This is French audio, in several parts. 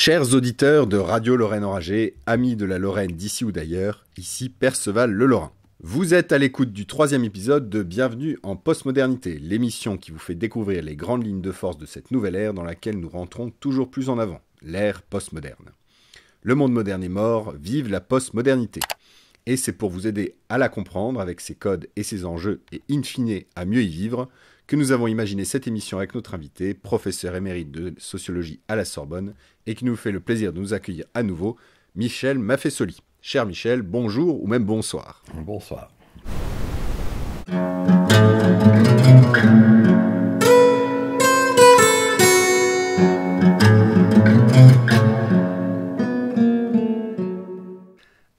Chers auditeurs de Radio Lorraine Enragée, amis de la Lorraine d'ici ou d'ailleurs, ici Perceval le Lorrain. Vous êtes à l'écoute du 3e épisode de Bienvenue en Postmodernité, l'émission qui vous fait découvrir les grandes lignes de force de cette nouvelle ère dans laquelle nous rentrons toujours plus en avant, l'ère postmoderne. Le monde moderne est mort, vive la postmodernité. Et c'est pour vous aider à la comprendre avec ses codes et ses enjeux et in fine à mieux y vivre que nous avons imaginé cette émission avec notre invité, professeur émérite de sociologie à la Sorbonne et qui nous fait le plaisir de nous accueillir à nouveau, Michel Maffesoli. Cher Michel, bonjour ou même bonsoir. Bonsoir.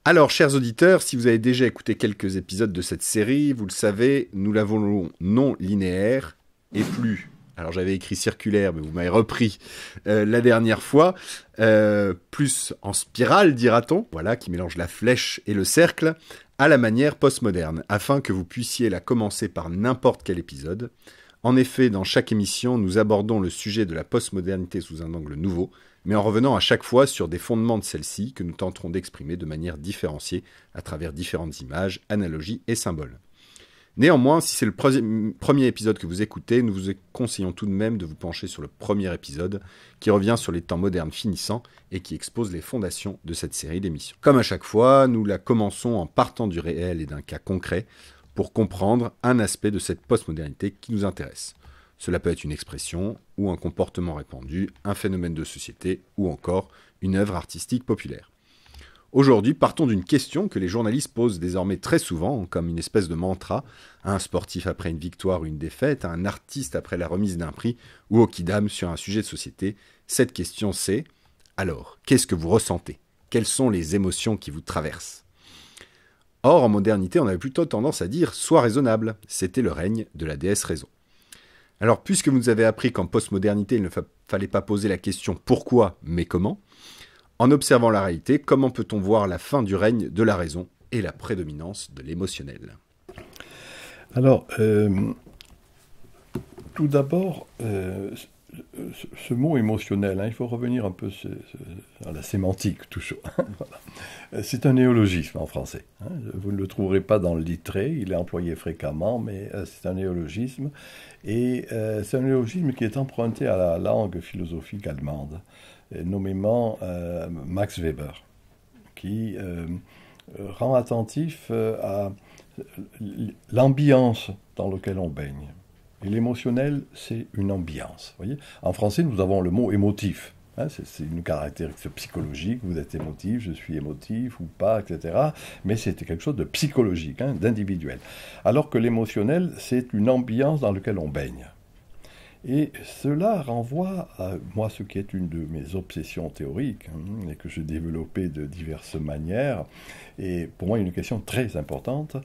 Alors, chers auditeurs, si vous avez déjà écouté quelques épisodes de cette série, vous le savez, nous la voulons non linéaire et plus. Alors, j'avais écrit circulaire, mais vous m'avez repris la dernière fois. Plus en spirale, dira-t-on, voilà, qui mélange la flèche et le cercle, à la manière postmoderne, afin que vous puissiez la commencer par n'importe quel épisode. En effet, dans chaque émission, nous abordons le sujet de la postmodernité sous un angle nouveau, mais en revenant à chaque fois sur des fondements de celle-ci que nous tenterons d'exprimer de manière différenciée à travers différentes images, analogies et symboles. Néanmoins, si c'est le premier épisode que vous écoutez, nous vous conseillons tout de même de vous pencher sur le premier épisode qui revient sur les temps modernes finissants et qui expose les fondations de cette série d'émissions. Comme à chaque fois, nous la commençons en partant du réel et d'un cas concret pour comprendre un aspect de cette postmodernité qui nous intéresse. Cela peut être une expression ou un comportement répandu, un phénomène de société ou encore une œuvre artistique populaire. Aujourd'hui, partons d'une question que les journalistes posent désormais très souvent, comme une espèce de mantra, à un sportif après une victoire ou une défaite, à un artiste après la remise d'un prix ou au kidam sur un sujet de société. Cette question c'est « Alors, qu'est-ce que vous ressentez ? Quelles sont les émotions qui vous traversent ?» Or, en modernité, on avait plutôt tendance à dire « Sois raisonnable », c'était le règne de la déesse raison. Alors, puisque vous nous avez appris qu'en postmodernité, il ne fallait pas poser la question « pourquoi » mais « comment », en observant la réalité, comment peut-on voir la fin du règne de la raison et la prédominance de l'émotionnel ? Alors, tout d'abord, ce mot émotionnel, il faut revenir un peu à la sémantique, toujours. Voilà. C'est un néologisme en français. Vous ne le trouverez pas dans le littré, il est employé fréquemment, mais c'est un néologisme. Et c'est un néologisme qui est emprunté à la langue philosophique allemande, nommément Max Weber, qui rend attentif à l'ambiance dans laquelle on baigne. Et l'émotionnel, c'est une ambiance. Voyez, en français, nous avons le mot émotif. C'est une caractéristique psychologique. Vous êtes émotif, je suis émotif ou pas, etc. Mais c'est quelque chose de psychologique, d'individuel. Alors que l'émotionnel, c'est une ambiance dans laquelle on baigne. Et cela renvoie à moi, ce qui est une de mes obsessions théoriques, et que j'ai développé de diverses manières. Et pour moi, une question très importante,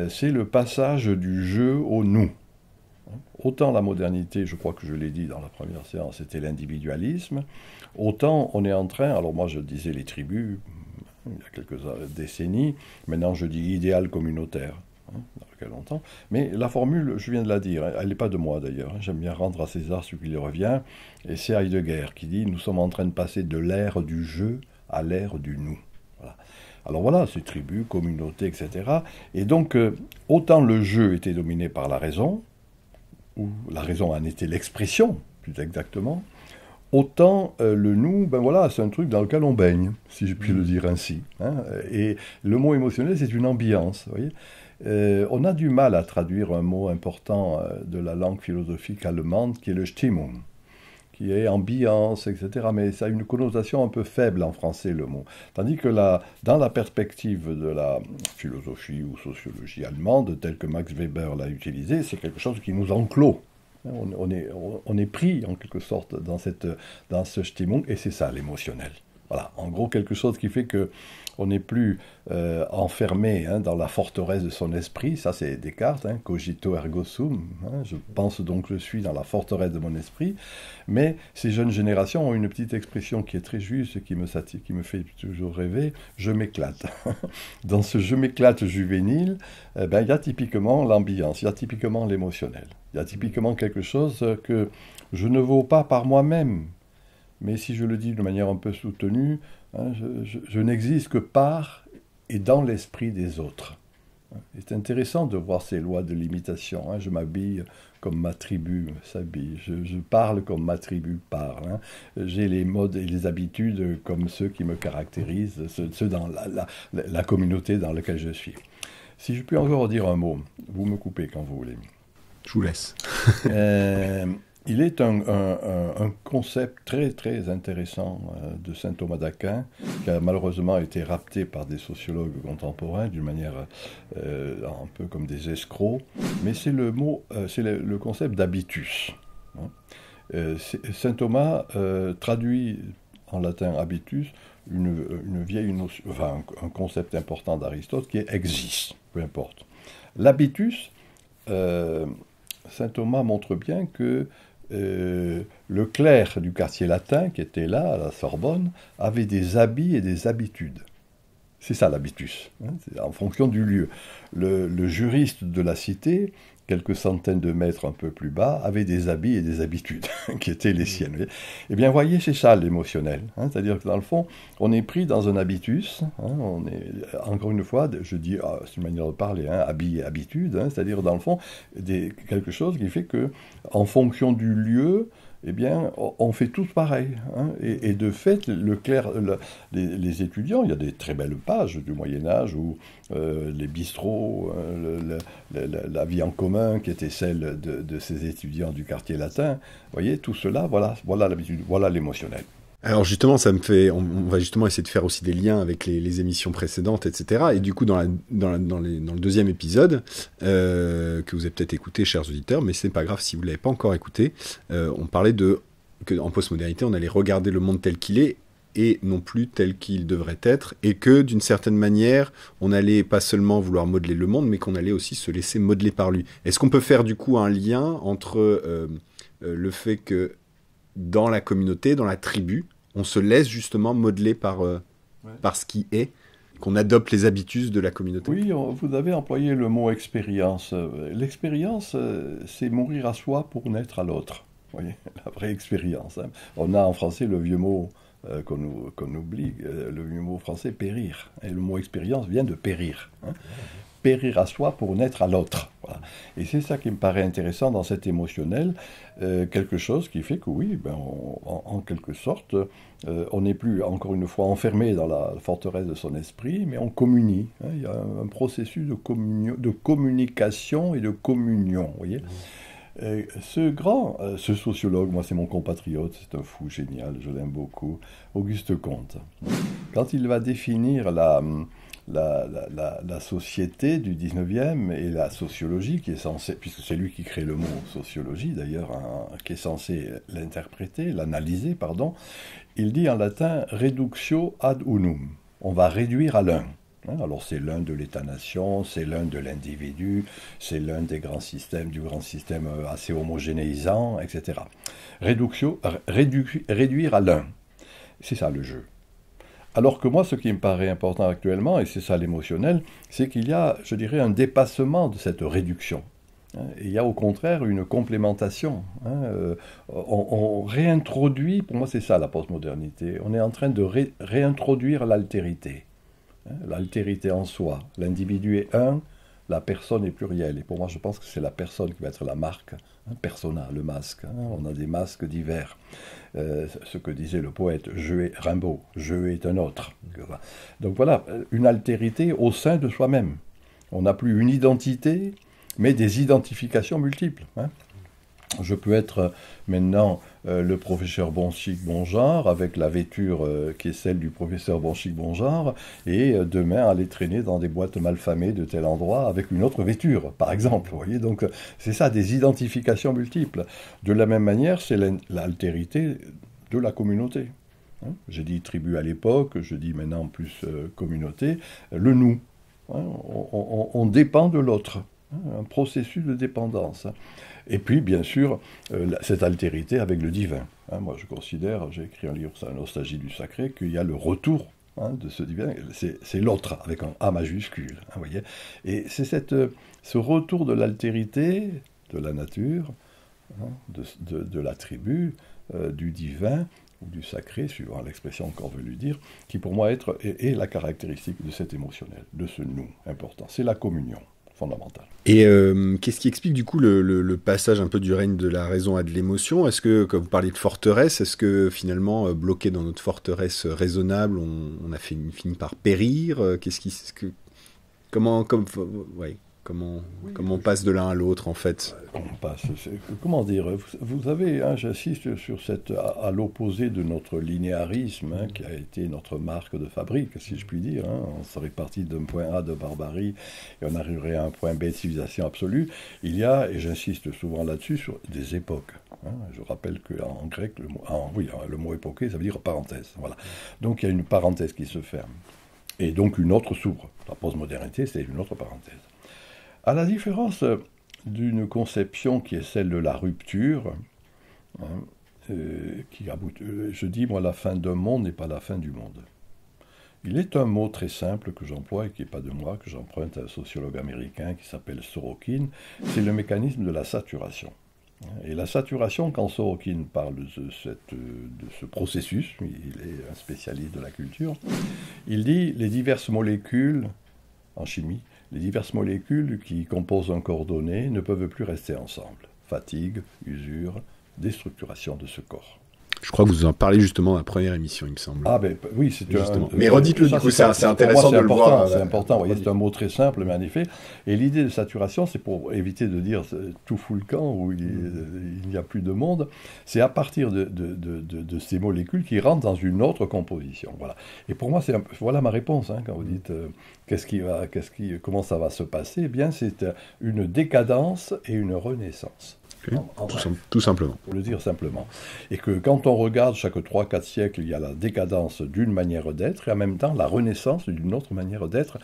c'est le passage du je au nous. Autant la modernité, je crois que je l'ai dit dans la première séance, c'était l'individualisme, autant on est en train, alors moi je disais les tribus, il y a quelques décennies, maintenant je dis idéal communautaire. Dans lequel longtemps. Mais la formule, je viens de la dire, elle n'est pas de moi d'ailleurs, j'aime bien rendre à César ce qui lui revient, et c'est Heidegger qui dit « Nous sommes en train de passer de l'ère du je à l'ère du nous ». Voilà. Alors voilà, ces tribus, communautés, etc. Et donc, autant le je était dominé par la raison, ou la raison en était l'expression, plus exactement, autant le nous, ben voilà, c'est un truc dans lequel on baigne, si je puis le dire ainsi. Et le mot émotionnel, c'est une ambiance, vous voyez. On a du mal à traduire un mot important de la langue philosophique allemande qui est le Stimmung, qui est ambiance, etc. Mais ça a une connotation un peu faible en français, le mot. Tandis que dans la perspective de la philosophie ou sociologie allemande, telle que Max Weber l'a utilisé, c'est quelque chose qui nous enclôt. On est pris, en quelque sorte, dans ce Stimmung, et c'est ça, l'émotionnel. Voilà, en gros, quelque chose qui fait qu'on n'est plus enfermé dans la forteresse de son esprit. Ça, c'est Descartes, cogito ergo sum. Je pense donc je suis dans la forteresse de mon esprit. Mais ces jeunes générations ont une petite expression qui est très juste, qui me fait toujours rêver. Je m'éclate. Dans ce je m'éclate juvénile, il y a typiquement l'ambiance, il y a typiquement l'émotionnel. Il y a typiquement quelque chose que je ne vaux pas par moi-même. mais si je le dis de manière un peu soutenue, hein, je n'existe que par et dans l'esprit des autres. C'est intéressant de voir ces lois de l'imitation. Hein. Je m'habille comme ma tribu s'habille. Je parle comme ma tribu parle. Hein. J'ai les modes et les habitudes comme ceux qui me caractérisent, ceux dans la communauté dans laquelle je suis. Si je puis encore dire un mot, vous me coupez quand vous voulez. Je vous laisse. Il est un concept très très intéressant de saint Thomas d'Aquin, qui a malheureusement été rapté par des sociologues contemporains d'une manière un peu comme des escrocs, mais c'est le concept d'habitus. Saint Thomas traduit en latin habitus une vieille notion, enfin un concept important d'Aristote qui est exis, peu importe. L'habitus, saint Thomas montre bien que le clerc du quartier latin, qui était là, à la Sorbonne, avait des habits et des habitudes. C'est ça l'habitus, hein, c'est en fonction du lieu. Le juriste de la cité, quelques centaines de mètres un peu plus bas, avait des habits et des habitudes qui étaient les siennes. Eh bien, voyez, c'est ça l'émotionnel. Hein, c'est-à-dire que dans le fond, on est pris dans un habitus. Hein, on est, encore une fois, je dis, c'est une manière de parler, hein, habit et habitude. Hein, c'est-à-dire, dans le fond, quelque chose qui fait que, en fonction du lieu, eh bien, on fait tous pareil. Hein, et de fait, les étudiants, il y a des très belles pages du Moyen-Âge où les bistrots, la vie en commun qui était celle de ces étudiants du quartier latin, vous voyez, tout cela, voilà l'habitude, voilà l'émotionnel. Alors justement, on va justement essayer de faire aussi des liens avec les émissions précédentes, etc. Et du coup, dans le deuxième épisode, que vous avez peut-être écouté, chers auditeurs, mais c'est pas grave si vous l'avez pas encore écouté, on parlait qu'en postmodernité, on allait regarder le monde tel qu'il est, et non plus tel qu'il devrait être, et que d'une certaine manière, on allait pas seulement vouloir modeler le monde, mais qu'on allait aussi se laisser modeler par lui. Est-ce qu'on peut faire du coup un lien entre le fait que dans la communauté, dans la tribu, on se laisse justement modeler par ce qui est, qu'on adopte les habitudes de la communauté? Oui, vous avez employé le mot expérience. L'expérience, c'est mourir à soi pour naître à l'autre. Vous voyez, la vraie expérience. Hein. On a en français le vieux mot qu'on oublie, le vieux mot français périr. Et le mot expérience vient de périr. Hein. Périr à soi pour naître à l'autre. Voilà. Et c'est ça qui me paraît intéressant dans cet émotionnel, quelque chose qui fait que oui, en quelque sorte, on n'est plus, encore une fois, enfermé dans la forteresse de son esprit, mais on communie. Hein. Il y a un processus de communication et de communion, vous voyez. Ce sociologue, moi c'est mon compatriote, c'est un fou génial, je l'aime beaucoup, Auguste Comte, quand il va définir la société du 19e et la sociologie qui est censée, puisque c'est lui qui crée le mot sociologie d'ailleurs, hein, qui est censé l'interpréter, l'analyser, pardon, il dit en latin reductio ad unum, on va réduire à l'un. Alors c'est l'un de l'État-nation, c'est l'un de l'individu, c'est l'un des grands systèmes, du grand système assez homogénéisant, etc. Réduire à l'un, c'est ça le jeu. Alors que moi, ce qui me paraît important actuellement, et c'est ça l'émotionnel, c'est qu'il y a, je dirais, un dépassement de cette réduction. Et il y a au contraire une complémentation. On réintroduit, pour moi c'est ça la postmodernité, on est en train de réintroduire l'altérité. L'altérité en soi. L'individu est un, la personne est plurielle. Et pour moi, je pense que c'est la personne qui va être la marque. Persona, le masque. On a des masques divers. Ce que disait le poète Rimbaud, je est un autre. Donc voilà, une altérité au sein de soi-même. On n'a plus une identité, mais des identifications multiples. Je peux être maintenant le professeur Bonchic-Bongenre avec la vêture qui est celle du professeur Bonchic-Bongenre et demain aller traîner dans des boîtes malfamées de tel endroit avec une autre vêture, par exemple. Vous voyez, donc c'est ça, des identifications multiples. De la même manière, c'est l'altérité de la communauté. J'ai dit tribu à l'époque, je dis maintenant plus communauté, le nous. On dépend de l'autre. Un processus de dépendance. Et puis, bien sûr, cette altérité avec le divin. Moi, je considère, j'ai écrit un livre sur la nostalgie du sacré, qu'il y a le retour de ce divin. C'est l'autre, avec un A majuscule. Vous voyez. Et c'est ce retour de l'altérité, de la nature, de la tribu, du divin, ou du sacré, suivant l'expression qu'on veut lui dire, qui pour moi est la caractéristique de cet émotionnel, de ce nous important. C'est la communion fondamentale. Et qu'est-ce qui explique du coup le passage un peu du règne de la raison à de l'émotion? Est-ce que, quand vous parlez de forteresse, est-ce que finalement, bloqué dans notre forteresse raisonnable, on a fini par périr? Comment on passe de l'un à l'autre, en fait? Comment dire? Vous avez, j'insiste sur à l'opposé de notre linéarisme, qui a été notre marque de fabrique, si je puis dire. On serait parti d'un point A de barbarie et on arriverait à un point B de civilisation absolue. Il y a, et j'insiste souvent là-dessus, sur des époques. Je rappelle qu'en grec, le mot époqué, ça veut dire parenthèse. Voilà. Donc il y a une parenthèse qui se ferme. Et donc une autre s'ouvre. La postmodernité, c'est une autre parenthèse. À la différence d'une conception qui est celle de la rupture, je dis, moi, la fin d'un monde n'est pas la fin du monde. Il est un mot très simple que j'emploie et qui n'est pas de moi, que j'emprunte à un sociologue américain qui s'appelle Sorokin, c'est le mécanisme de la saturation. Et la saturation, quand Sorokin parle de ce processus, il est un spécialiste de la culture, il dit les diverses molécules, en chimie, les diverses molécules qui composent un corps donné ne peuvent plus rester ensemble. Fatigue, usure, déstructuration de ce corps. Je crois que vous en parlez justement dans la première émission, il me semble. Ah ben oui, c'est justement. Mais redites-le du coup, c'est intéressant de le voir. C'est important, voyez, c'est un mot très simple, mais en effet. Et l'idée de saturation, c'est pour éviter de dire tout fout le camp, où il n'y a plus de monde. C'est à partir de ces molécules qui rentrent dans une autre composition. Voilà. Et pour moi, voilà ma réponse, quand vous dites comment ça va se passer. Eh bien, c'est une décadence et une renaissance. Okay. Tout simplement. Pour le dire simplement. Et que quand on regarde chaque 3-4 siècles, il y a la décadence d'une manière d'être et en même temps la renaissance d'une autre manière d'être,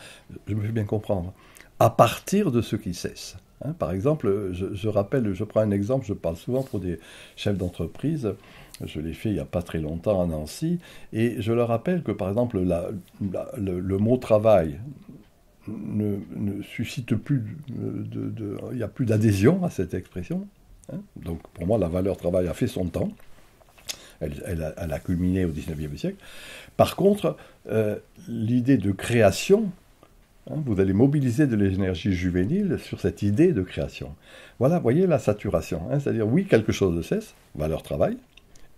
je me fais bien comprendre, à partir de ce qui cesse. Par exemple, je prends un exemple, je parle souvent pour des chefs d'entreprise, je l'ai fait il n'y a pas très longtemps à Nancy, et je leur rappelle que par exemple le mot travail ne suscite plus, il n'y a plus d'adhésion à cette expression. Donc pour moi, la valeur travail a fait son temps. Elle a culminé au XIXe siècle. Par contre, l'idée de création, vous allez mobiliser de l'énergie juvénile sur cette idée de création. Voilà, vous voyez la saturation. C'est-à-dire, oui, quelque chose cesse, valeur travail,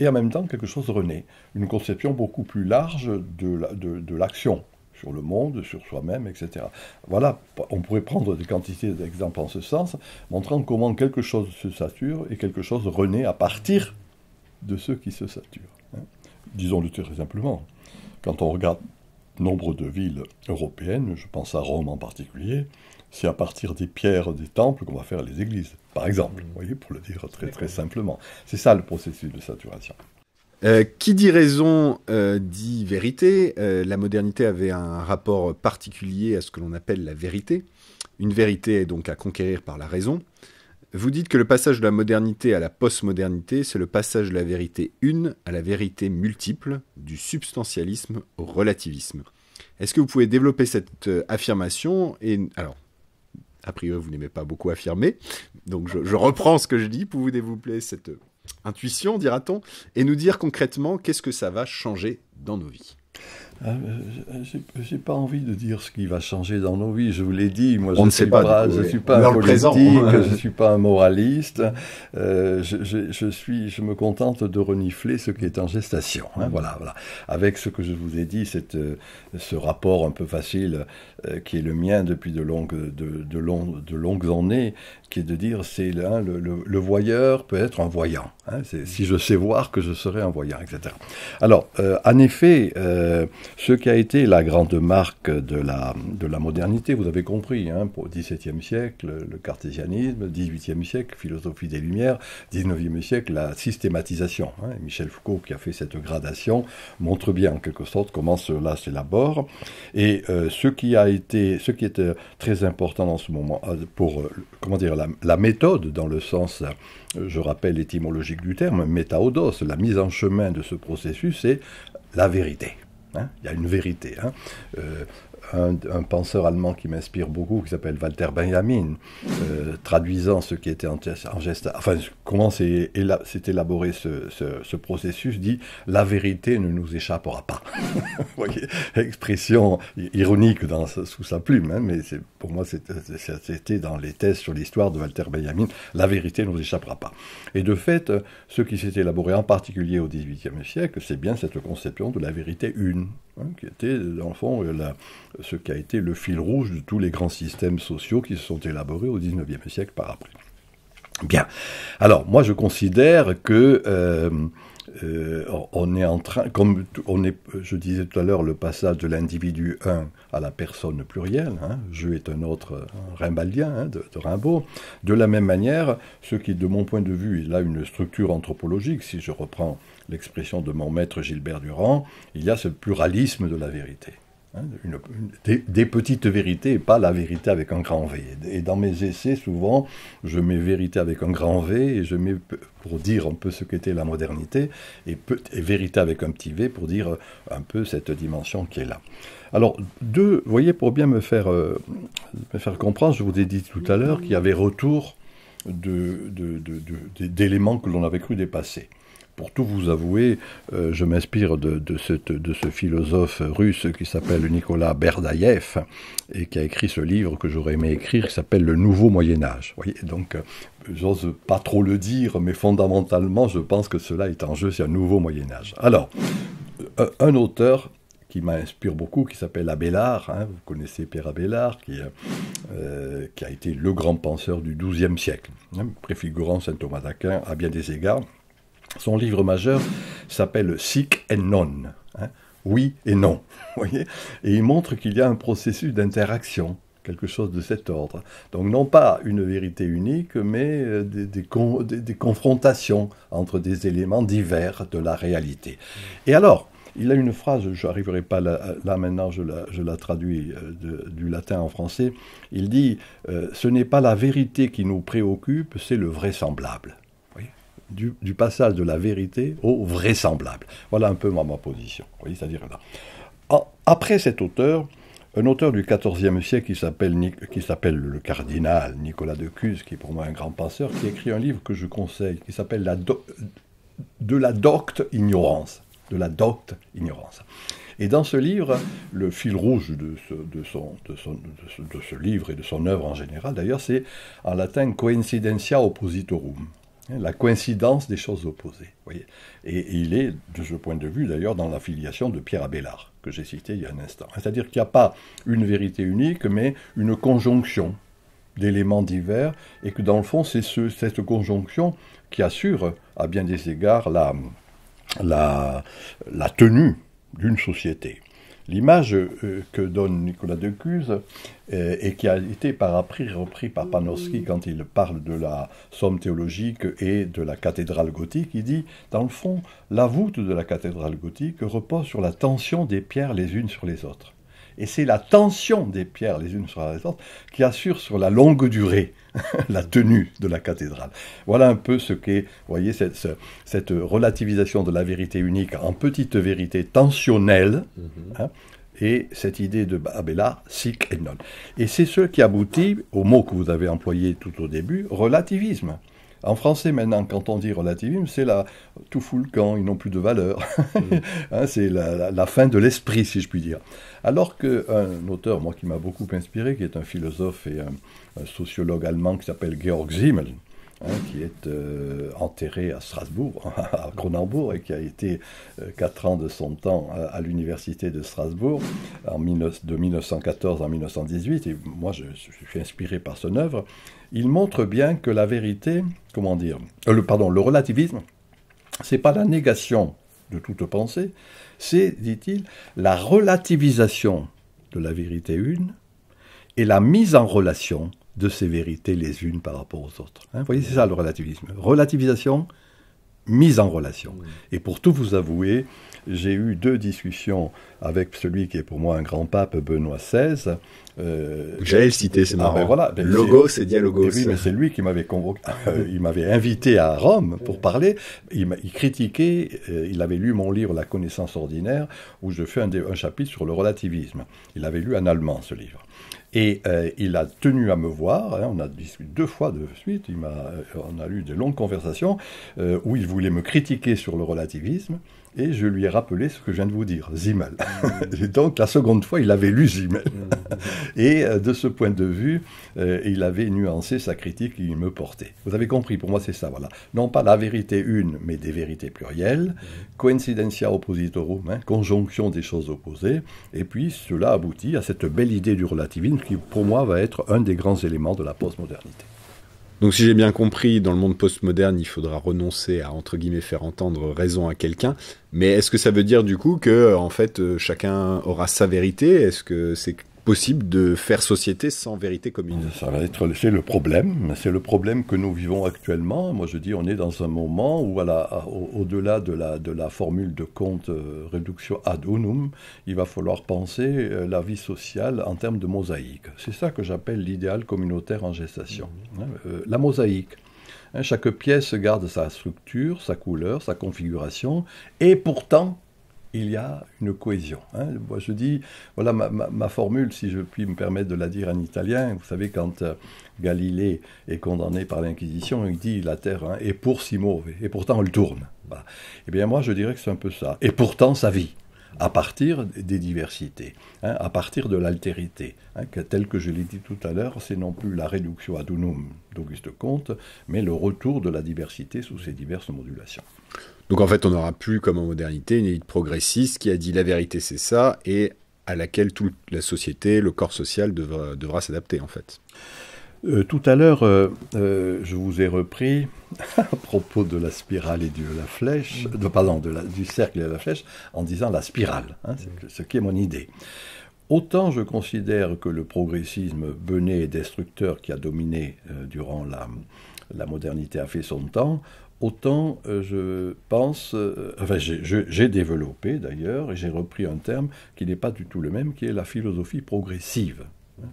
et en même temps, quelque chose renaît. Une conception beaucoup plus large de l'action sur le monde, sur soi-même, etc. Voilà, on pourrait prendre des quantités d'exemples en ce sens, montrant comment quelque chose se sature et quelque chose renaît à partir de ce qui se sature. Disons-le très simplement, quand on regarde nombre de villes européennes, je pense à Rome en particulier, c'est à partir des pierres des temples qu'on va faire les églises, par exemple, vous voyez, pour le dire très très simplement. C'est ça le processus de saturation. Qui dit raison dit vérité. La modernité avait un rapport particulier à ce que l'on appelle la vérité. Une vérité est donc à conquérir par la raison. Vous dites que le passage de la modernité à la postmodernité, c'est le passage de la vérité une à la vérité multiple, du substantialisme au relativisme. Est-ce que vous pouvez développer cette affirmation? Et alors, a priori, vous n'aimez pas beaucoup affirmer, donc je reprends ce que je dis pour vous développer cette intuition, dira-t-on, et nous dire concrètement qu'est-ce que ça va changer dans nos vies. J'ai pas envie de dire ce qui va changer dans nos vies. Je vous l'ai dit, moi, je ne suis pas un politique, je suis pas un moraliste. Je me contente de renifler ce qui est en gestation. Voilà. Avec ce que je vous ai dit, ce rapport un peu facile qui est le mien depuis de longues années, qui est de dire le voyeur peut être un voyant. Si je sais voir que je serai un voyant, etc. Alors, en effet, ce qui a été la grande marque de la modernité, vous avez compris, au XVIIe siècle, le cartésianisme, XVIIIe siècle, philosophie des Lumières, XIXe siècle, la systématisation. Michel Foucault, qui a fait cette gradation, montre bien en quelque sorte comment cela s'élabore. Et ce qui est très important dans ce moment, pour la méthode, dans le sens, je rappelle l'étymologique du terme, métaodos, la mise en chemin de ce processus, c'est la vérité. Il y a une vérité. un penseur allemand qui m'inspire beaucoup, qui s'appelle Walter Benjamin, traduisant ce qui était en geste, enfin, comment s'est élaboré ce processus, dit « la vérité ne nous échappera pas ». Vous voyez, expression ironique sous sa plume, hein, mais pour moi, c'était dans les thèses sur l'histoire de Walter Benjamin, « la vérité ne nous échappera pas ». Et de fait, ce qui s'est élaboré en particulier au XVIIIe siècle, c'est bien cette conception de la vérité une, hein, qui était, dans le fond, ce qui a été le fil rouge de tous les grands systèmes sociaux qui se sont élaborés au XIXe siècle par après. Bien. Alors, moi, je considère que on est en train, comme je disais tout à l'heure, le passage de l'individu un à la personne plurielle, hein, je est un autre rimbaldien, hein, de Rimbaud. De la même manière, ce qui, de mon point de vue, est là une structure anthropologique, si je reprends l'expression de mon maître Gilbert Durand, il y a ce pluralisme de la vérité. Hein, des petites vérités et pas la vérité avec un grand V. Et dans mes essais, souvent, je mets vérité avec un grand V et je mets, pour dire un peu ce qu'était la modernité, et vérité avec un petit V pour dire un peu cette dimension qui est là. Alors, vous voyez, pour bien me faire comprendre, je vous ai dit tout à l'heure qu'il y avait retour d'éléments que l'on avait cru dépasser. Pour tout vous avouer, je m'inspire de ce philosophe russe qui s'appelle Nicolas Berdaïev et qui a écrit ce livre que j'aurais aimé écrire, qui s'appelle Le Nouveau Moyen-Âge. Vous voyez, donc, j'ose pas trop le dire, mais fondamentalement, je pense que cela est en jeu, c'est un nouveau Moyen-Âge. Alors, un auteur qui m'inspire beaucoup, qui s'appelle Abélard, hein, vous connaissez Pierre Abélard, qui a été le grand penseur du XIIe siècle, hein, préfigurant saint Thomas d'Aquin à bien des égards. Son livre majeur s'appelle Sic et Non, hein, oui et non, voyez, et il montre qu'il y a un processus d'interaction, quelque chose de cet ordre. Donc non pas une vérité unique, mais des confrontations entre des éléments divers de la réalité. Et alors, il a une phrase, je n'arriverai pas là maintenant, je la traduis du latin en français, il dit « Ce n'est pas la vérité qui nous préoccupe, c'est le vraisemblable ». Du passage de la vérité au vraisemblable. Voilà un peu ma position. Vous voyez, c'est-à-dire là. Après cet auteur, un auteur du XIVe siècle qui s'appelle le cardinal Nicolas de Cuse, qui est pour moi un grand penseur, qui écrit un livre que je conseille, qui s'appelle De la docte ignorance. De la docte ignorance. Et dans ce livre, le fil rouge de ce livre et de son œuvre en général, d'ailleurs, c'est en latin coincidentia oppositorum. La coïncidence des choses opposées. Voyez. Et il est, de ce point de vue, d'ailleurs, dans la filiation de Pierre Abélard, que j'ai cité il y a un instant. C'est-à-dire qu'il n'y a pas une vérité unique, mais une conjonction d'éléments divers, et que dans le fond, c'est cette conjonction qui assure, à bien des égards, la tenue d'une société. L'image que donne Nicolas de Cuse, et qui a été par après repris par Panofsky quand il parle de la somme théologique et de la cathédrale gothique, il dit, dans le fond, la voûte de la cathédrale gothique repose sur la tension des pierres les unes sur les autres. Et c'est la tension des pierres les unes sur les autres qui assure sur la longue durée la tenue de la cathédrale. Voilà un peu ce qu'est, vous voyez, cette relativisation de la vérité unique en petite vérité tensionnelle, hein, et cette idée de Abélard, sic et non. Et c'est ce qui aboutit au mot que vous avez employé tout au début, relativisme. En français, maintenant, quand on dit relativisme, c'est tout fout le camp, ils n'ont plus de valeur. Hein, c'est la fin de l'esprit, si je puis dire. Alors qu'un auteur, moi, qui m'a beaucoup inspiré, qui est un philosophe et un sociologue allemand qui s'appelle Georg Simmel, hein, qui est enterré à Strasbourg, à Cronenbourg, et qui a été 4 ans de son temps à l'université de Strasbourg, de 1914 à 1918, et moi je suis inspiré par son œuvre. Il montre bien que la vérité, le relativisme, c'est pas la négation de toute pensée, c'est, dit-il, la relativisation de la vérité une et la mise en relation de ces vérités les unes par rapport aux autres. Hein, vous voyez, c'est ça le relativisme. Relativisation, mise en relation. Et pour tout vous avouer, j'ai eu 2 discussions avec celui qui est pour moi un grand pape, Benoît XVI. J'allais le citer, c'est marrant. Voilà, Logos et Dialogos. Oui, mais c'est lui qui m'avait convoqué. Il m'avait invité à Rome pour parler. Il critiquait, il avait lu mon livre La connaissance ordinaire, où je fais un chapitre sur le relativisme. Il avait lu en allemand ce livre. Et il a tenu à me voir, hein, on a discuté 2 fois de suite, on a eu de longues conversations où il voulait me critiquer sur le relativisme, et je lui ai rappelé ce que je viens de vous dire, Simmel. Et donc la seconde fois, il avait lu Simmel. Et de ce point de vue, il avait nuancé sa critique qu'il me portait. Vous avez compris, pour moi c'est ça, voilà. Non pas la vérité une, mais des vérités plurielles, coincidentia oppositorum, hein, conjonction des choses opposées, et puis cela aboutit à cette belle idée du relativisme qui, pour moi, va être un des grands éléments de la postmodernité. Donc si j'ai bien compris, dans le monde postmoderne, il faudra renoncer à, entre guillemets, faire entendre raison à quelqu'un. Mais est-ce que ça veut dire du coup que, en fait, chacun aura sa vérité ? Est-ce que c'est possible de faire société sans vérité commune ? C'est le problème que nous vivons actuellement. Moi je dis, on est dans un moment où au-delà de la formule de Comte réductio ad unum, il va falloir penser la vie sociale en termes de mosaïque. C'est ça que j'appelle l'idéal communautaire en gestation. La mosaïque. Chaque pièce garde sa structure, sa couleur, sa configuration, et pourtant il y a une cohésion. Moi je dis, voilà ma formule, si je puis me permettre de la dire en italien. Vous savez, quand Galilée est condamné par l'Inquisition, il dit la Terre est pour si mauvais, et pourtant elle tourne. Voilà. Eh bien moi je dirais que c'est un peu ça. Et pourtant ça vit, à partir des diversités, à partir de l'altérité. Tel que je l'ai dit tout à l'heure, c'est non plus la réduction ad unum d'Auguste Comte, mais le retour de la diversité sous ses diverses modulations. Donc en fait, on n'aura plus, comme en modernité, une élite progressiste qui a dit la vérité c'est ça, et à laquelle toute la société, le corps social devra s'adapter en fait. Tout à l'heure, je vous ai repris à propos de la spirale et de la flèche, du cercle et de la flèche, en disant la spirale, c'est ce qui est mon idée. Autant je considère que le progressisme bené et destructeur qui a dominé durant la modernité a fait son temps, autant je pense, j'ai développé d'ailleurs, et j'ai repris un terme qui n'est pas du tout le même, qui est la philosophie progressive.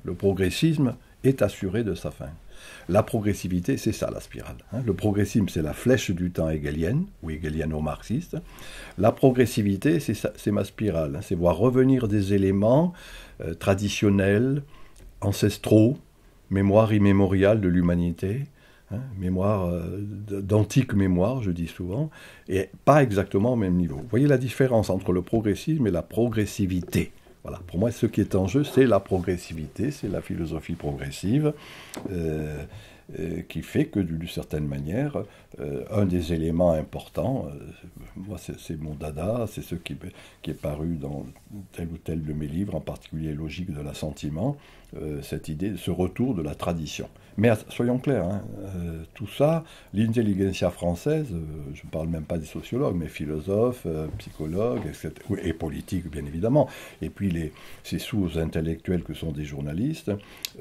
Le progressisme est assuré de sa fin. La progressivité, c'est ça la spirale. Le progressisme, c'est la flèche du temps hegelienne, ou hegeliano-marxiste. La progressivité, c'est ma spirale. C'est voir revenir des éléments traditionnels, ancestraux, mémoire immémoriale de l'humanité, mémoire d'antique mémoire, je dis souvent, et pas exactement au même niveau. Vous voyez la différence entre le progressisme et la progressivité. Voilà. Pour moi, ce qui est en jeu, c'est la progressivité, c'est la philosophie progressive, qui fait que, d'une certaine manière, un des éléments importants, moi c'est mon dada, c'est ce qui est paru dans tel ou tel de mes livres, en particulier Logique de l'assentiment, cette idée, ce retour de la tradition. Mais soyons clairs, tout ça, l'intelligentsia française, je ne parle même pas des sociologues, mais philosophes, psychologues, etc., et politiques bien évidemment, et puis ces sous-intellectuels que sont des journalistes,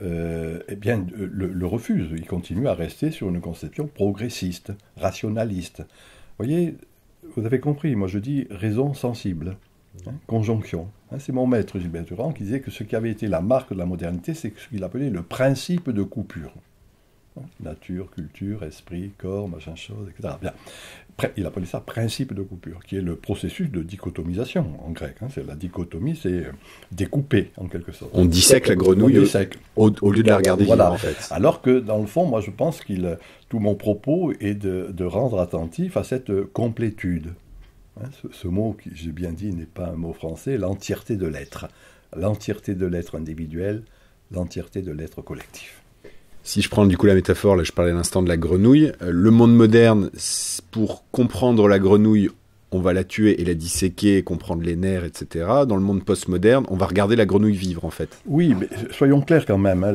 eh bien le refusent. Ils continuent à rester sur une conception progressiste, rationaliste. Vous voyez, vous avez compris, moi je dis raison sensible. Conjonction. C'est mon maître Gilbert Durand qui disait que ce qui avait été la marque de la modernité, c'est ce qu'il appelait le principe de coupure. Nature, culture, esprit, corps, machin chose, etc. Bien. Il appelait ça principe de coupure, qui est le processus de dichotomisation en grec. C'est la dichotomie, c'est découper en quelque sorte. On dissèque la grenouille au lieu de la regarder vivre, en fait. Alors que dans le fond, moi je pense tout mon propos est de rendre attentif à cette complétude. Ce mot que j'ai bien dit n'est pas un mot français, l'entièreté de l'être. L'entièreté de l'être individuel, l'entièreté de l'être collectif. Si je prends du coup la métaphore, là je parlais à l'instant de la grenouille, le monde moderne, pour comprendre la grenouille, on va la tuer et la disséquer, comprendre les nerfs, etc. Dans le monde postmoderne, on va regarder la grenouille vivre en fait. Oui, mais soyons clairs quand même,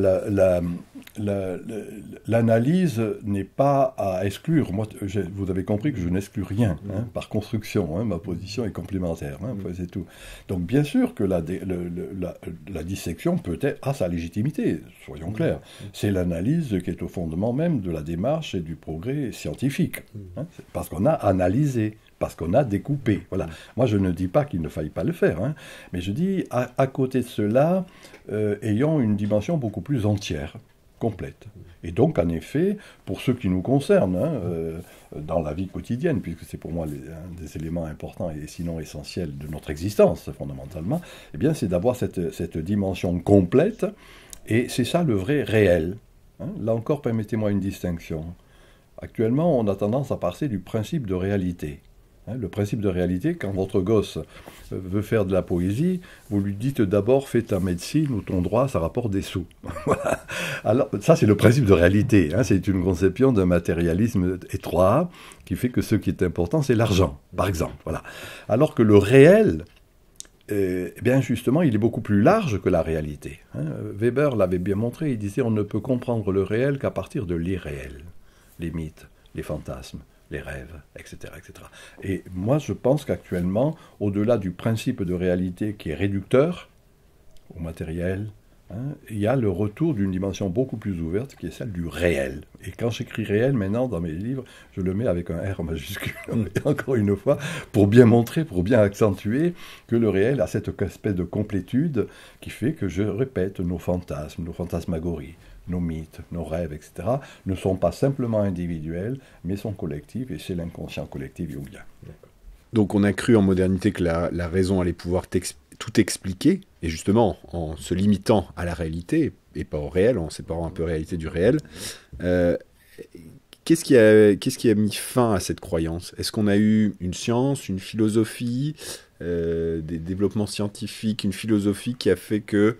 l'analyse n'est pas à exclure. Moi, vous avez compris que je n'exclus rien, par construction. Ma position est complémentaire, c'est tout. Donc, bien sûr que la dissection a sa légitimité, soyons clairs. C'est l'analyse qui est au fondement même de la démarche et du progrès scientifique. Parce qu'on a analysé, parce qu'on a découpé. Voilà. Moi, je ne dis pas qu'il ne faille pas le faire, hein, mais je dis, à côté de cela, ayons une dimension beaucoup plus entière, complète. Et donc, en effet, pour ce qui nous concerne, hein, dans la vie quotidienne, puisque c'est pour moi un des éléments importants et sinon essentiels de notre existence, fondamentalement, eh bien, c'est d'avoir cette dimension complète, et c'est ça le vrai réel. Hein. Là encore, permettez-moi une distinction. Actuellement, on a tendance à passer du principe de réalité. Hein, le principe de réalité, quand votre gosse veut faire de la poésie, vous lui dites d'abord fais ta médecine ou ton droit, ça rapporte des sous. Voilà. Alors, ça, c'est le principe de réalité. Hein, c'est une conception d'un matérialisme étroit qui fait que ce qui est important, c'est l'argent, par exemple. Voilà. Alors que le réel, eh bien justement, il est beaucoup plus large que la réalité. Hein. Weber l'avait bien montré, il disait on ne peut comprendre le réel qu'à partir de l'irréel. Les mythes, les fantasmes, les rêves, etc., etc. Et moi, je pense qu'actuellement, au-delà du principe de réalité qui est réducteur au matériel, hein, il y a le retour d'une dimension beaucoup plus ouverte qui est celle du réel. Et quand j'écris réel, maintenant, dans mes livres, je le mets avec un R majuscule. Et encore une fois, pour bien montrer, pour bien accentuer que le réel a cette espèce de complétude qui fait que, je répète, nos fantasmes, nos fantasmagories, nos mythes, nos rêves, etc., ne sont pas simplement individuels, mais sont collectifs, et c'est l'inconscient collectif jungien. Donc on a cru en modernité que la raison allait pouvoir tout expliquer, et justement, en se limitant à la réalité, et pas au réel, en séparant un peu réalité du réel, qu'est-ce qui a mis fin à cette croyance ? Est-ce qu'on a eu une science, une philosophie, des développements scientifiques, une philosophie qui a fait que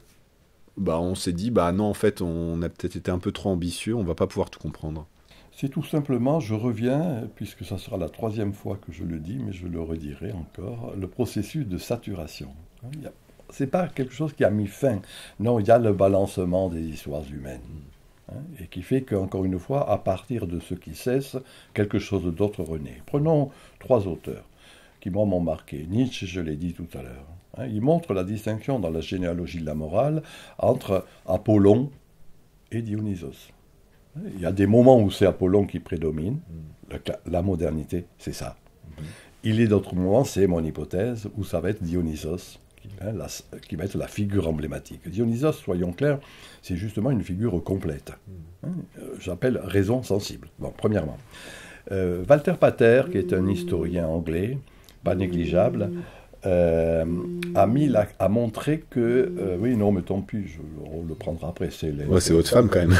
on s'est dit, non, en fait, on a peut-être été un peu trop ambitieux, on va pas pouvoir tout comprendre. C'est tout simplement, je reviens, puisque ça sera la 3e fois que je le dis, mais je le redirai encore, le processus de saturation. C'est pas quelque chose qui a mis fin. Non, il y a le balancement des histoires humaines. Et qui fait qu'encore une fois, à partir de ce qui cesse, quelque chose d'autre renaît. Prenons 3 auteurs qui m'ont marqué. Nietzsche, je l'ai dit tout à l'heure. Il montre la distinction dans la généalogie de la morale entre Apollon et Dionysos. Il y a des moments où c'est Apollon qui prédomine, la modernité, c'est ça. Il y a d'autres moments, c'est mon hypothèse, où ça va être Dionysos, qui va être la figure emblématique. Dionysos, soyons clairs, c'est justement une figure complète. J'appelle raison sensible. Bon, premièrement. Walter Pater, qui est un historien anglais, pas négligeable, a montré que... oui, non, mais tant pis, on le prendra après. C'est votre femme, quand même.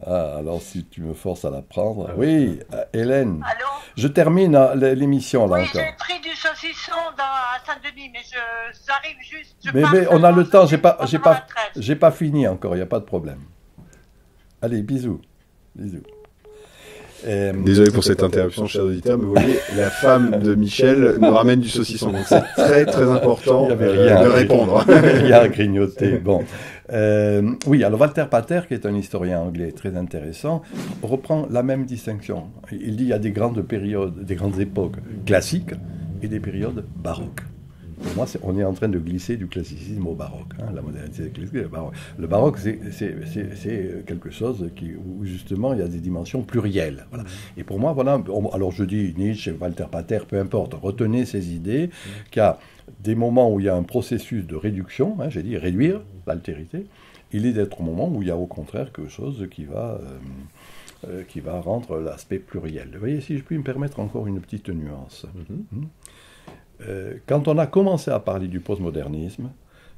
Alors, si tu me forces à la prendre... Oui, Hélène. Allô ? Je termine l'émission, là, encore. Oui, j'ai pris du saucisson à Saint-Denis, mais j'arrive juste... Mais on a le temps, j'ai pas fini encore, il n'y a pas de problème. Allez, bisous. Bisous. Désolé pour cette interruption, chers auditeurs, mais vous voyez, la femme de Michel nous ramène du saucisson, donc c'est très très important de répondre. Il y a à grignoter. Bon. Oui, alors Walter Pater, qui est un historien anglais très intéressant, reprend la même distinction. Il dit qu'il y a des grandes périodes, des grandes époques classiques et des périodes baroques. Pour moi, on est en train de glisser du classicisme au baroque. La modernité, le baroque. Le baroque, c'est quelque chose où justement il y a des dimensions plurielles. Voilà. Et pour moi, voilà. Alors je dis Nietzsche, Walter Pater, peu importe. Retenez ces idées qu'il y a des moments où il y a un processus de réduction. J'ai dit réduire l'altérité. Il est d'être au moment où il y a au contraire quelque chose qui va rendre l'aspect pluriel. Vous voyez, si je puis me permettre encore une petite nuance. Quand on a commencé à parler du postmodernisme,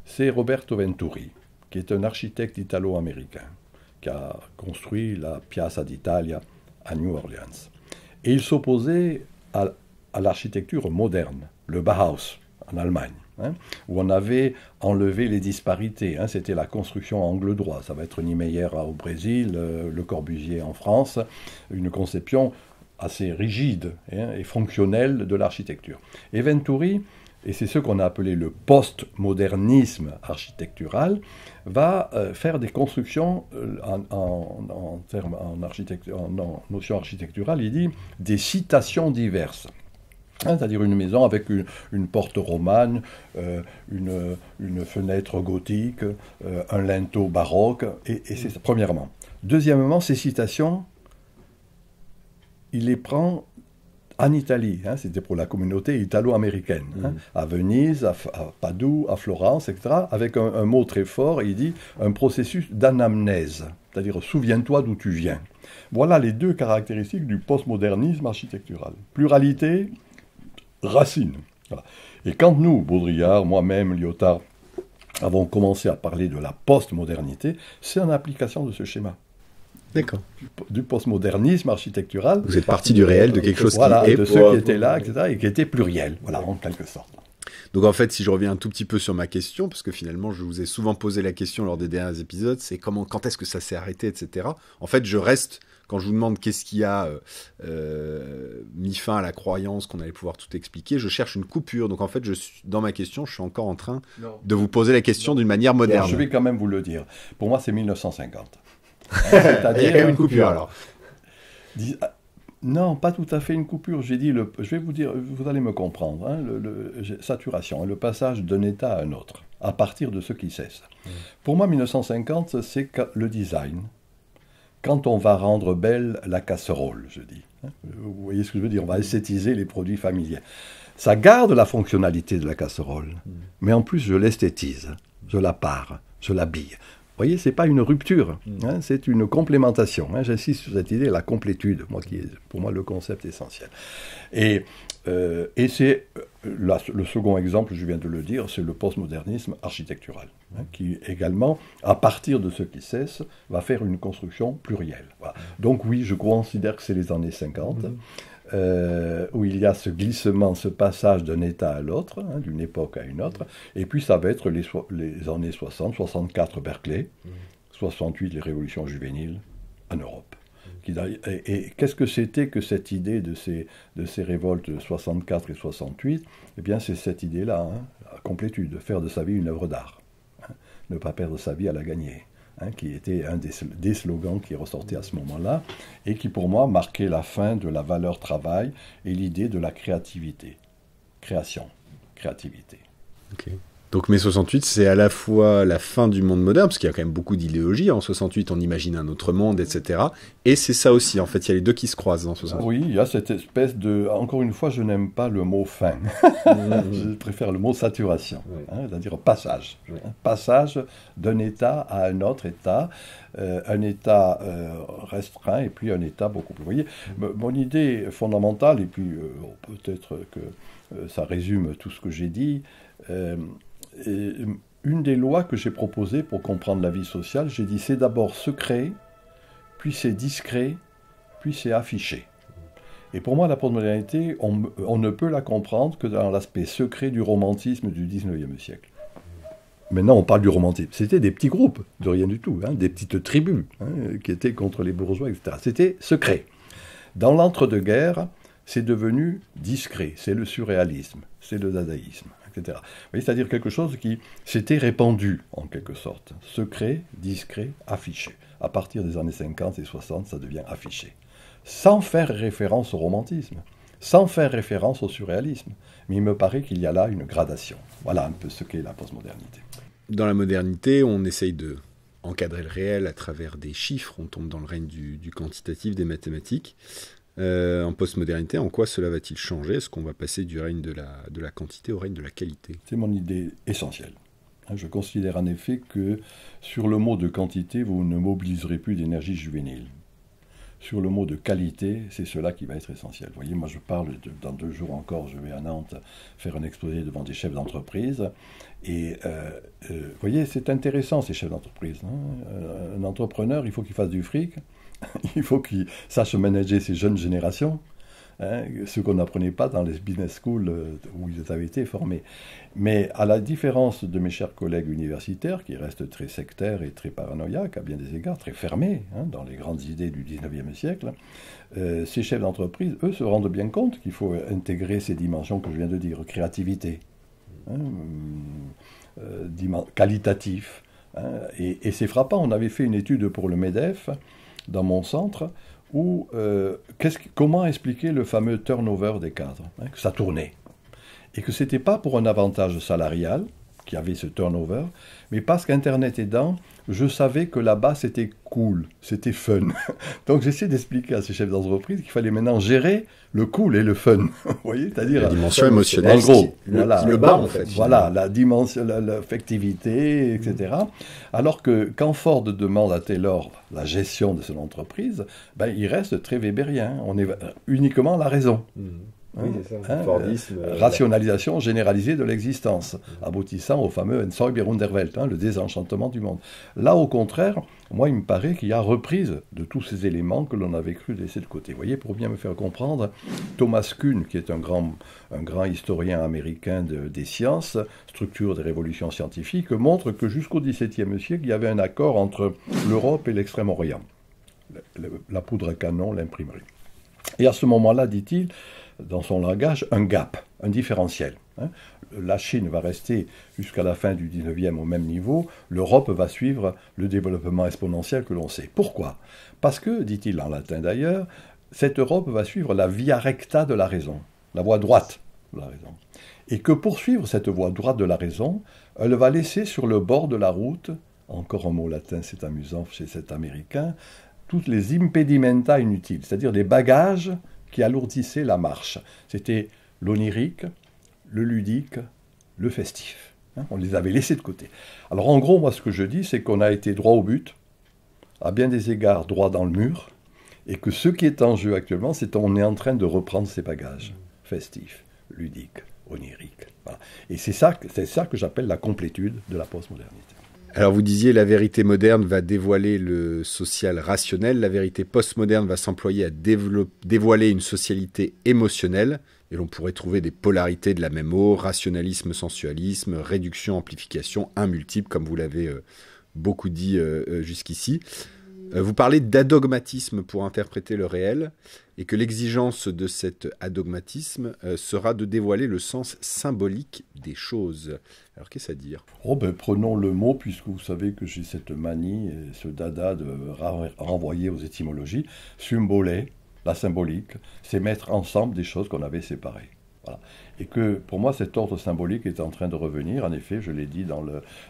c'est Roberto Venturi, qui est un architecte italo-américain, qui a construit la Piazza d'Italia à New Orleans. Et il s'opposait à l'architecture moderne, le Bauhaus, en Allemagne, où on avait enlevé les disparités. C'était la construction angle droit. Ça va être Niemeyer au Brésil, Le Corbusier en France, une conception assez rigide et fonctionnelle de l'architecture. Et Venturi, et c'est ce qu'on a appelé le post-modernisme architectural, va faire des constructions en notion architecturale, il dit des citations diverses. C'est-à-dire une maison avec une porte romane, une fenêtre gothique, un linteau baroque, et c'est premièrement. Deuxièmement, ces citations il les prend en Italie, c'était pour la communauté italo-américaine, à Venise, à Padoue, à Florence, etc., avec un mot très fort, il dit un processus d'anamnèse, c'est-à-dire souviens-toi d'où tu viens. Voilà les deux caractéristiques du postmodernisme architectural. Pluralité, racine. Voilà. Et quand nous, Baudrillard, moi-même, Lyotard, avons commencé à parler de la postmodernité, c'est en application de ce schéma. D'accord. Du postmodernisme architectural. Vous êtes parti du réel, de quelque chose voilà, qui est... de ceux qui étaient là, etc., et qui étaient pluriels, voilà, en quelque sorte. Donc en fait, si je reviens un tout petit peu sur ma question, parce que finalement, je vous ai souvent posé la question lors des derniers épisodes, c'est quand est-ce que ça s'est arrêté, etc. En fait, je reste, quand je vous demande qu'est-ce qui a mis fin à la croyance qu'on allait pouvoir tout expliquer, je cherche une coupure. Donc en fait, dans ma question, je suis encore en train de vous poser la question d'une manière moderne. Alors, je vais quand même vous le dire. Pour moi, c'est 1950. C'est-à-dire, il y a quand même une coupure alors. Non, pas tout à fait une coupure. J'ai dit, je vais vous dire, vous allez me comprendre. Saturation, le passage d'un état à un autre, à partir de ce qui cesse. Pour moi, 1950, c'est le design. Quand on va rendre belle la casserole, je dis. Vous voyez ce que je veux dire? On va esthétiser les produits familiers. Ça garde la fonctionnalité de la casserole, mais en plus, je l'esthétise, je la pare, je l'habille. Vous voyez, ce n'est pas une rupture, c'est une complémentation. J'insiste sur cette idée, la complétude, qui est pour moi le concept essentiel. Et c'est le second exemple, je viens de le dire, c'est le postmodernisme architectural, qui également, à partir de ce qui cesse, va faire une construction plurielle. Voilà. Donc oui, je considère que c'est les années 50. Où il y a ce glissement, ce passage d'un état à l'autre, d'une époque à une autre, et puis ça va être les années 60, 64 Berkeley, 68 les révolutions juvéniles en Europe. Et qu'est-ce que c'était que cette idée de ces révoltes de 64 et 68? Eh bien c'est cette idée-là, la complétude, faire de sa vie une œuvre d'art, ne pas perdre sa vie à la gagner. Qui était un des slogans qui ressortait à ce moment-là, et qui pour moi marquait la fin de la valeur travail et l'idée de la créativité. Création, créativité. Okay. Donc mai 68, c'est à la fois la fin du monde moderne, parce qu'il y a quand même beaucoup d'idéologies. En 68, on imagine un autre monde, etc. Et c'est ça aussi, en fait, il y a les deux qui se croisent en 68. Oui, il y a cette espèce de... Encore une fois, je n'aime pas le mot fin. Je préfère le mot saturation, c'est-à-dire passage. Passage d'un état à un autre état, un état restreint et puis un état beaucoup plus... Vous voyez, mon idée fondamentale, et puis peut-être que ça résume tout ce que j'ai dit... une des lois que j'ai proposées pour comprendre la vie sociale, j'ai dit c'est d'abord secret, puis c'est discret, puis c'est affiché. Et pour moi, la postmodernité, on ne peut la comprendre que dans l'aspect secret du romantisme du 19e siècle. Maintenant, on parle du romantisme. C'était des petits groupes, de rien du tout, des petites tribus qui étaient contre les bourgeois, etc. C'était secret. Dans l'entre-deux-guerres, c'est devenu discret. C'est le surréalisme, c'est le dadaïsme. Etc. C'est-à-dire quelque chose qui s'était répandu, en quelque sorte. Secret, discret, affiché. À partir des années 50 et 60, ça devient affiché. Sans faire référence au romantisme, sans faire référence au surréalisme. Mais il me paraît qu'il y a là une gradation. Voilà un peu ce qu'est la postmodernité. Dans la modernité, on essaye de encadrer le réel à travers des chiffres. On tombe dans le règne du quantitatif, des mathématiques. En postmodernité, en quoi cela va-t-il changer? Est-ce qu'on va passer du règne de la quantité au règne de la qualité? C'est mon idée essentielle. Je considère en effet que sur le mot de quantité, vous ne mobiliserez plus d'énergie juvénile. Sur le mot de qualité, c'est cela qui va être essentiel. Vous voyez, moi je parle, dans 2 jours encore, je vais à Nantes faire un exposé devant des chefs d'entreprise. Et vous voyez, c'est intéressant ces chefs d'entreprise. Un entrepreneur, il faut qu'il fasse du fric. Il faut qu'il sache manager ces jeunes générations, ce qu'on n'apprenait pas dans les business schools où ils avaient été formés. Mais à la différence de mes chers collègues universitaires, qui restent très sectaires et très paranoïaques, à bien des égards, très fermés dans les grandes idées du 19e siècle, ces chefs d'entreprise, eux, se rendent bien compte qu'il faut intégrer ces dimensions que je viens de dire, créativité, qualitatif. Et c'est frappant, on avait fait une étude pour le MEDEF, dans mon centre, où comment expliquer le fameux turnover des cadres, que ça tournait, et que ce n'était pas pour un avantage salarial, qui avait ce turnover, mais parce qu'Internet aidant, je savais que là-bas c'était cool, c'était fun. Donc j'essaie d'expliquer à ces chefs d'entreprise qu'il fallait maintenant gérer le cool et le fun. Vous voyez, c'est-à-dire la dimension émotionnelle, en gros, qui le bat en fait. Voilà, la dimension, l'affectivité, etc. Alors que quand Ford demande à Taylor la gestion de son entreprise, ben, il reste très weberien. On est uniquement la raison. Oui, c'est ça. Fordisme, rationalisation généralisée de l'existence, aboutissant au fameux Ensäuberung der Welt, le désenchantement du monde. Là, au contraire, moi, il me paraît qu'il y a reprise de tous ces éléments que l'on avait cru laisser de côté. Vous voyez, pour bien me faire comprendre, Thomas Kuhn, qui est un grand historien américain des sciences, structure des révolutions scientifiques, montre que jusqu'au XVIIe siècle, il y avait un accord entre l'Europe et l'Extrême-Orient. La poudre à canon, l'imprimerie. Et à ce moment-là, dit-il, dans son langage, un gap, un différentiel. La Chine va rester jusqu'à la fin du 19e au même niveau, l'Europe va suivre le développement exponentiel que l'on sait. Pourquoi ? Parce que, dit-il en latin d'ailleurs, cette Europe va suivre la via recta de la raison, la voie droite de la raison. Et que pour suivre cette voie droite de la raison, elle va laisser sur le bord de la route, encore un mot latin, c'est amusant chez cet Américain, toutes les impedimenta inutiles, c'est-à-dire des bagages qui alourdissait la marche. C'était l'onirique, le ludique, le festif. On les avait laissés de côté. Alors en gros, moi ce que je dis, c'est qu'on a été droit au but, à bien des égards droit dans le mur, et que ce qui est en jeu actuellement, c'est qu'on est en train de reprendre ces bagages festifs, ludiques, oniriques. Voilà. Et c'est ça que j'appelle la complétude de la postmodernité. Alors vous disiez la vérité moderne va dévoiler le social rationnel, la vérité postmoderne va s'employer à dévoiler une socialité émotionnelle, et l'on pourrait trouver des polarités de la même eau, rationalisme, sensualisme, réduction, amplification, un multiple, comme vous l'avez beaucoup dit jusqu'ici. Vous parlez d'adogmatisme pour interpréter le réel, et que l'exigence de cet adogmatisme sera de dévoiler le sens symbolique des choses. Alors qu'est-ce à dire ? Prenons le mot, puisque vous savez que j'ai cette manie, et ce dada de renvoyer aux étymologies. Symbolé, la symbolique, c'est mettre ensemble des choses qu'on avait séparées. Voilà. Et que pour moi, cet ordre symbolique est en train de revenir. En effet, je l'ai dit dans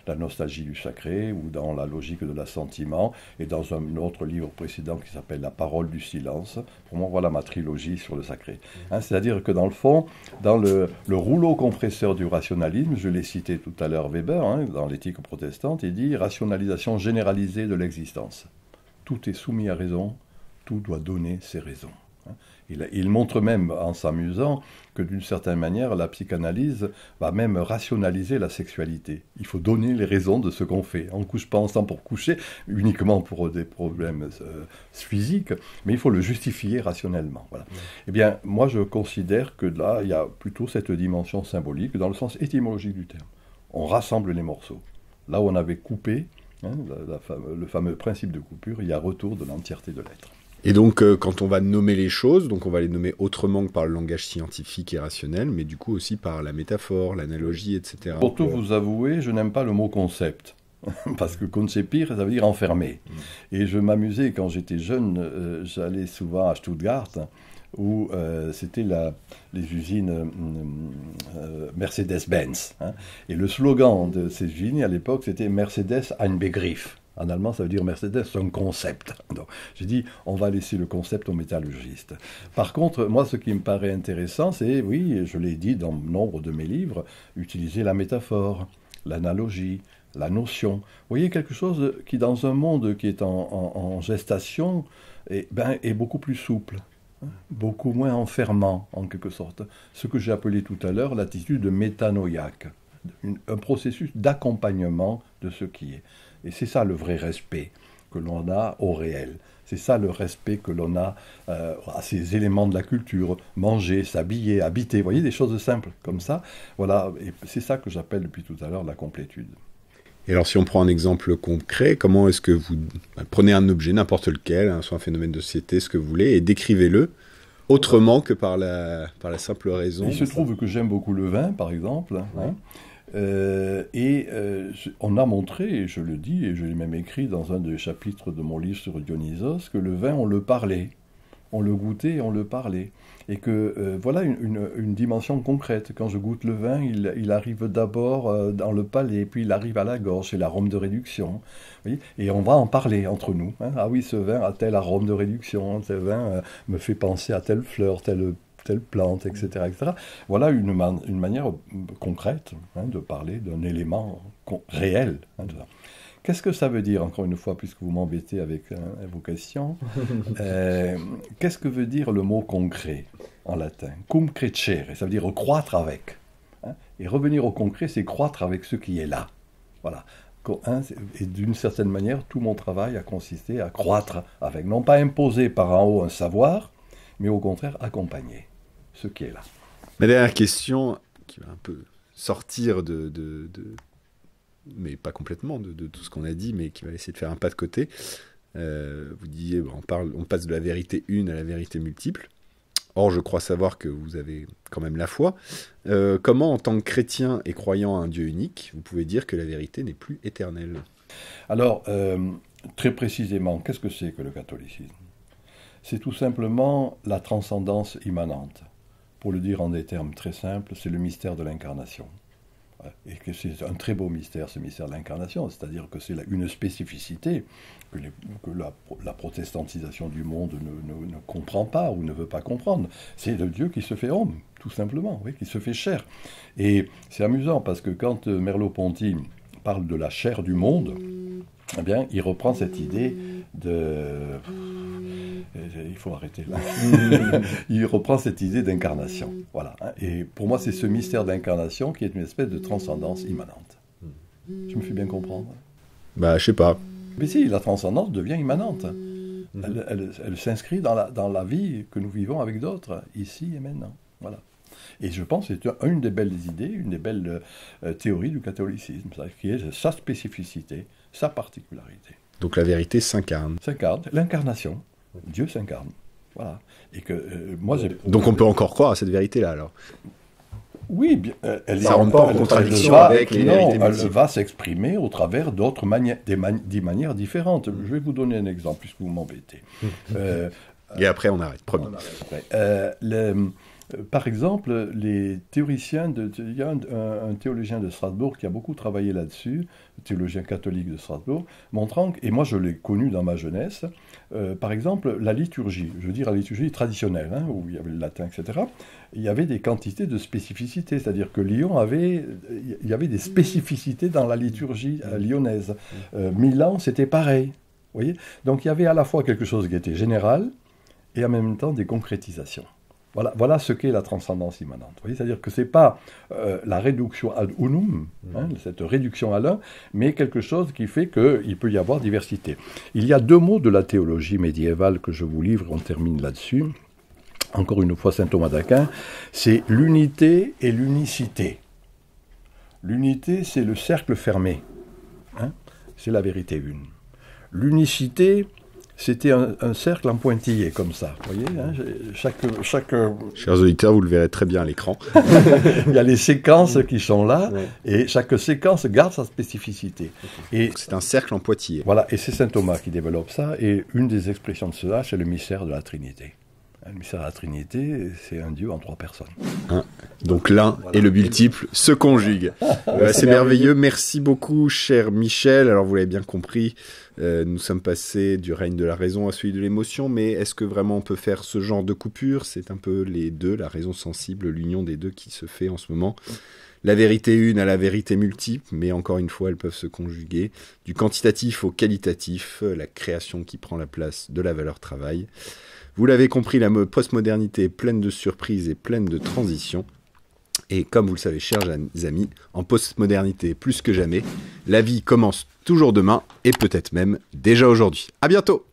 la nostalgie du sacré ou dans la logique de l'assentiment et dans un autre livre précédent qui s'appelle La parole du silence. Pour moi, voilà ma trilogie sur le sacré. C'est-à-dire que dans le fond, dans le rouleau compresseur du rationalisme, je l'ai cité tout à l'heure Weber, dans l'éthique protestante, il dit rationalisation généralisée de l'existence. Tout est soumis à raison, tout doit donner ses raisons. Il montre même, en s'amusant, que d'une certaine manière, la psychanalyse va même rationaliser la sexualité. Il faut donner les raisons de ce qu'on fait. On ne couche pas ensemble pour coucher, uniquement pour des problèmes physiques, mais il faut le justifier rationnellement. Voilà. Eh bien, moi, je considère que là, il y a plutôt cette dimension symbolique, dans le sens étymologique du terme. On rassemble les morceaux. Là où on avait coupé, le fameux principe de coupure, il y a retour de l'entièreté de l'être. Et donc, quand on va nommer les choses, donc on va les nommer autrement que par le langage scientifique et rationnel, mais du coup aussi par la métaphore, l'analogie, etc. Pour tout vous avouer, je n'aime pas le mot concept. Parce que concepir, ça veut dire enfermer. Et je m'amusais, quand j'étais jeune, j'allais souvent à Stuttgart, où c'était les usines Mercedes-Benz. Et le slogan de ces usines, à l'époque, c'était « Mercedes ein Begriff ». En allemand, ça veut dire Mercedes, c'est un concept. Donc, j'ai dit, on va laisser le concept aux métallurgistes. Par contre, moi, ce qui me paraît intéressant, c'est, oui, je l'ai dit dans nombre de mes livres, utiliser la métaphore, l'analogie, la notion. Vous voyez, quelque chose qui, dans un monde qui est en gestation, est beaucoup plus souple, beaucoup moins enfermant, en quelque sorte. Ce que j'ai appelé tout à l'heure l'attitude métanoïaque, un processus d'accompagnement de ce qui est. Et c'est ça le vrai respect que l'on a au réel. C'est ça le respect que l'on a à ces éléments de la culture. Manger, s'habiller, habiter, vous voyez, des choses simples comme ça. Voilà, et c'est ça que j'appelle depuis tout à l'heure la complétude. Et alors si on prend un exemple concret, comment est-ce que vous prenez un objet, n'importe lequel, soit un phénomène de société, ce que vous voulez, et décrivez-le autrement que par la simple raison. Il se trouve que j'aime beaucoup le vin, par exemple. Ouais. On a montré, et je le dis, et je l'ai même écrit dans un des chapitres de mon livre sur Dionysos, que le vin, on le parlait. on le goûtait, on le parlait. Et que voilà une dimension concrète. Quand je goûte le vin, il arrive d'abord dans le palais, puis il arrive à la gorge, c'est l'arôme de réduction. Oui, et on va en parler entre nous. Hein. Ah oui, ce vin a tel arôme de réduction, ce vin me fait penser à telle fleur, telle plante, etc., etc. Voilà une manière concrète de parler d'un élément réel. Hein, de ça. Qu'est-ce que ça veut dire, encore une fois, puisque vous m'embêtez avec vos questions qu'est-ce que veut dire le mot concret en latin? Cum crescere, ça veut dire croître avec. Hein, et revenir au concret, c'est croître avec ce qui est là. Voilà. Et d'une certaine manière, tout mon travail a consisté à croître avec. Non pas imposer par en haut un savoir, mais au contraire accompagner ce qui est là. Ma dernière question, qui va un peu sortir mais pas complètement de tout ce qu'on a dit, mais qui va essayer de faire un pas de côté. Vous disiez, on passe de la vérité une à la vérité multiple. Or, je crois savoir que vous avez quand même la foi. Comment, en tant que chrétien et croyant à un Dieu unique, vous pouvez dire que la vérité n'est plus éternelle? Alors, très précisément, qu'est-ce que c'est que le catholicisme? C'est tout simplement la transcendance immanente. Pour le dire en des termes très simples, c'est le mystère de l'incarnation. Et que c'est un très beau mystère, ce mystère de l'incarnation, c'est-à-dire que c'est une spécificité que la protestantisation du monde ne comprend pas ou ne veut pas comprendre. C'est le Dieu qui se fait homme, tout simplement, oui, qui se fait chair. Et c'est amusant parce que quand Merleau-Ponty parle de la chair du monde, eh bien, il reprend cette idée de... Il faut arrêter là. Il reprend cette idée d'incarnation. Voilà. Et pour moi, c'est ce mystère d'incarnation qui est une espèce de transcendance immanente. Je me fais bien comprendre? Bah, je sais pas. Mais si, la transcendance devient immanente. Elle s'inscrit dans la vie que nous vivons avec d'autres, ici et maintenant. Voilà. Et je pense que c'est une des belles idées, une des belles théories du catholicisme, qui est sa spécificité, sa particularité. Donc la vérité s'incarne. S'incarne, l'incarnation. Dieu s'incarne. Voilà. Et que moi, donc on peut encore croire à cette vérité-là, alors? Oui, elle rentre pas en contradiction avec les vérités multiples. Elle va s'exprimer au travers d'autres manières, des manières différentes. Je vais vous donner un exemple, puisque vous m'embêtez. Et après, on arrête, promis. Par exemple, les théoriciens, il y a un théologien de Strasbourg qui a beaucoup travaillé là-dessus, un théologien catholique de Strasbourg, montrant, et moi je l'ai connu dans ma jeunesse, par exemple, la liturgie, je veux dire la liturgie traditionnelle, où il y avait le latin, etc., il y avait des quantités de spécificités, c'est-à-dire que Lyon il y avait des spécificités dans la liturgie lyonnaise. Milan, c'était pareil, vous voyez. Donc il y avait à la fois quelque chose qui était général, et en même temps des concrétisations. Voilà ce qu'est la transcendance immanente. C'est-à-dire que ce n'est pas la réduction ad unum, cette réduction à l'un, mais quelque chose qui fait qu'il peut y avoir diversité. Il y a deux mots de la théologie médiévale que je vous livre, on termine là-dessus. Encore une fois, saint Thomas d'Aquin, c'est l'unité et l'unicité. L'unité, c'est le cercle fermé. C'est la vérité une. L'unicité, c'était un cercle en pointillé, comme ça. Vous voyez, chaque... Chers auditeurs, vous le verrez très bien à l'écran. Il y a les séquences qui sont là, et chaque séquence garde sa spécificité. Et c'est un cercle en pointillé. Voilà, et c'est saint Thomas qui développe ça, et une des expressions de cela, c'est le mystère de la Trinité. Le mystère de la Trinité, c'est un Dieu en 3 personnes. Donc l'un et le multiple se conjuguent. C'est merveilleux. Merci beaucoup, cher Michel. Alors vous l'avez bien compris, nous sommes passés du règne de la raison à celui de l'émotion, mais est-ce que vraiment on peut faire ce genre de coupure? C'est un peu les deux, la raison sensible, l'union des deux qui se fait en ce moment. La vérité une à la vérité multiple, mais encore une fois, elles peuvent se conjuguer. Du quantitatif au qualitatif, la création qui prend la place de la valeur travail. Vous l'avez compris, la postmodernité est pleine de surprises et pleine de transitions. Et comme vous le savez, chers amis, en postmodernité plus que jamais, la vie commence toujours demain et peut-être même déjà aujourd'hui. À bientôt!